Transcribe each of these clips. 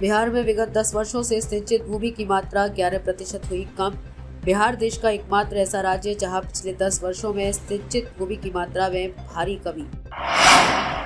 बिहार में विगत 10 वर्षों से सिंचित भूमि की मात्रा 11% हुई कम। बिहार देश का एकमात्र ऐसा राज्य जहां पिछले 10 वर्षों में सिंचित भूमि की मात्रा में भारी कमी।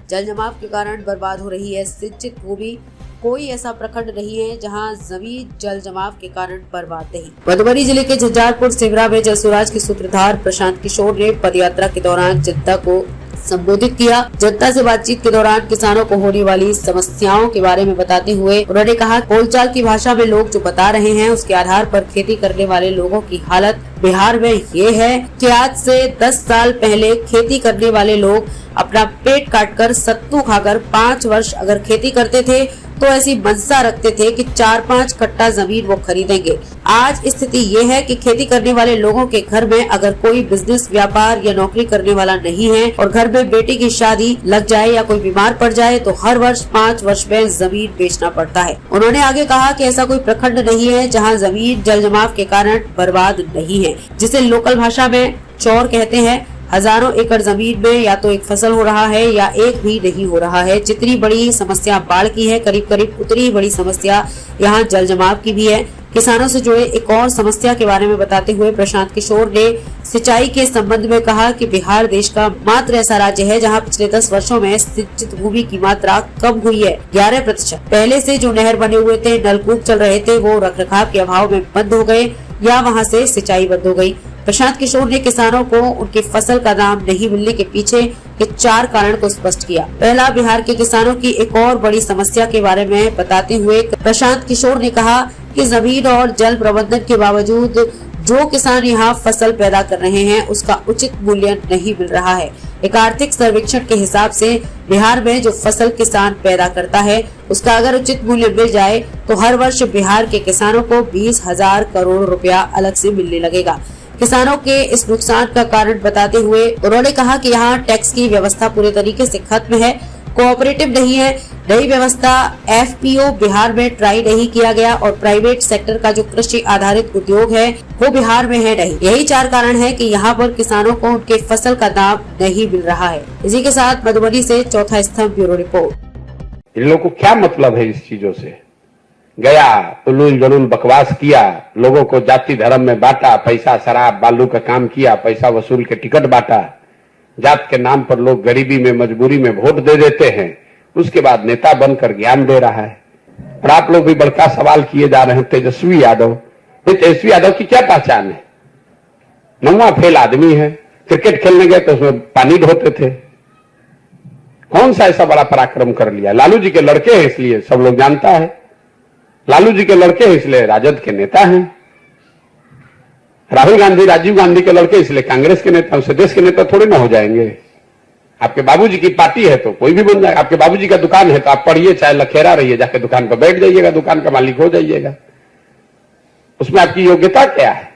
जल जमाव के कारण बर्बाद हो रही है सिंचित भूमि। कोई ऐसा प्रखंड नहीं है जहां जमीन जल जमाव के कारण बर्बाद नहीं। मधुबनी जिले के झंझारपुर सिमरा में जल स्वराज के सूत्रधार प्रशांत किशोर ने पदयात्रा के दौरान जनता को संबोधित किया। जनता से बातचीत के दौरान किसानों को होने वाली समस्याओं के बारे में बताते हुए उन्होंने कहा, बोलचाल की भाषा में लोग जो बता रहे हैं उसके आधार पर खेती करने वाले लोगों की हालत बिहार में ये है कि आज से 10 साल पहले खेती करने वाले लोग अपना पेट काटकर सत्तू खाकर 5 वर्ष अगर खेती करते थे तो ऐसी मनसा रखते थे कि 4-5 कट्टा जमीन वो खरीदेंगे। आज स्थिति ये है कि खेती करने वाले लोगों के घर में अगर कोई बिजनेस, व्यापार या नौकरी करने वाला नहीं है और घर में बेटी की शादी लग जाए या कोई बीमार पड़ जाए तो हर वर्ष 5 वर्ष में जमीन बेचना पड़ता है। उन्होंने आगे कहा कि ऐसा कोई प्रखंड नहीं है जहाँ जमीन जल जमाव के कारण बर्बाद नहीं है, जिसे लोकल भाषा में चौर कहते हैं। हजारों एकड़ जमीन में या तो एक फसल हो रहा है या एक भी नहीं हो रहा है। जितनी बड़ी समस्या बाढ़ की है, करीब करीब उतनी बड़ी समस्या यहाँ जल जमाव की भी है। किसानों से जुड़े एक और समस्या के बारे में बताते हुए प्रशांत किशोर ने सिंचाई के संबंध में कहा कि बिहार देश का मात्र ऐसा राज्य है जहां पिछले 10 वर्षों में सिंचित भूमि की मात्रा कम हुई है 11%। पहले से जो नहर बने हुए थे, नलकूप चल रहे थे, वो रखरखाव के अभाव में बंद हो गए या वहां से सिंचाई बंद हो गई। प्रशांत किशोर ने किसानों को उनकी फसल का दाम नहीं मिलने के पीछे के 4 कारण को स्पष्ट किया। पहला, बिहार के किसानों की एक और बड़ी समस्या के बारे में बताते हुए प्रशांत किशोर ने कहा कि जमीन और जल प्रबंधन के बावजूद जो किसान यहाँ फसल पैदा कर रहे हैं उसका उचित मूल्य नहीं मिल रहा है। एक आर्थिक सर्वेक्षण के हिसाब से बिहार में जो फसल किसान पैदा करता है उसका अगर उचित मूल्य मिल जाए तो हर वर्ष बिहार के किसानों को 20,000 करोड़ रुपया अलग से मिलने लगेगा। किसानों के इस नुकसान का कारण बताते हुए उन्होंने कहा कि यहाँ टैक्स की व्यवस्था पूरे तरीके से खत्म है, कोऑपरेटिव नहीं है, नई व्यवस्था एफपीओ बिहार में ट्राई नहीं किया गया और प्राइवेट सेक्टर का जो कृषि आधारित उद्योग है वो बिहार में है नहीं। यही 4 कारण है कि यहाँ पर किसानों को उनके फसल का दाम नहीं मिल रहा है। इसी के साथ मधुबनी से चौथा स्तंभ ब्यूरो रिपोर्ट। इन लोगों को क्या मतलब है इस चीजों से? गया उलूल जलूल बकवास किया, लोगों को जाति धर्म में बांटा, पैसा शराब बालू का काम किया, पैसा वसूल के टिकट बांटा, जात के नाम पर लोग गरीबी में मजबूरी में वोट दे देते हैं, उसके बाद नेता बनकर ज्ञान दे रहा है। और आप लोग भी बड़का सवाल किए जा रहे हैं तेजस्वी यादव। तेजस्वी यादव की क्या पहचान है? 9वां फेल आदमी है, क्रिकेट खेलने गए तो उसमें पानी ढोते थे। कौन सा ऐसा बड़ा पराक्रम कर लिया? लालू जी के लड़के हैं इसलिए सब लोग जानता है, लालू जी के लड़के इसलिए राजद के नेता हैं, राहुल गांधी राजीव गांधी के लड़के इसलिए कांग्रेस के नेता, उससे देश के नेता थोड़े ना हो जाएंगे। आपके बाबूजी की पार्टी है तो कोई भी बन जाएगा। आपके बाबूजी का दुकान है तो आप पढ़िए चाहे लखेरा रहिए, जाके दुकान पर बैठ जाइएगा, दुकान का मालिक हो जाइएगा। उसमें आपकी योग्यता क्या है?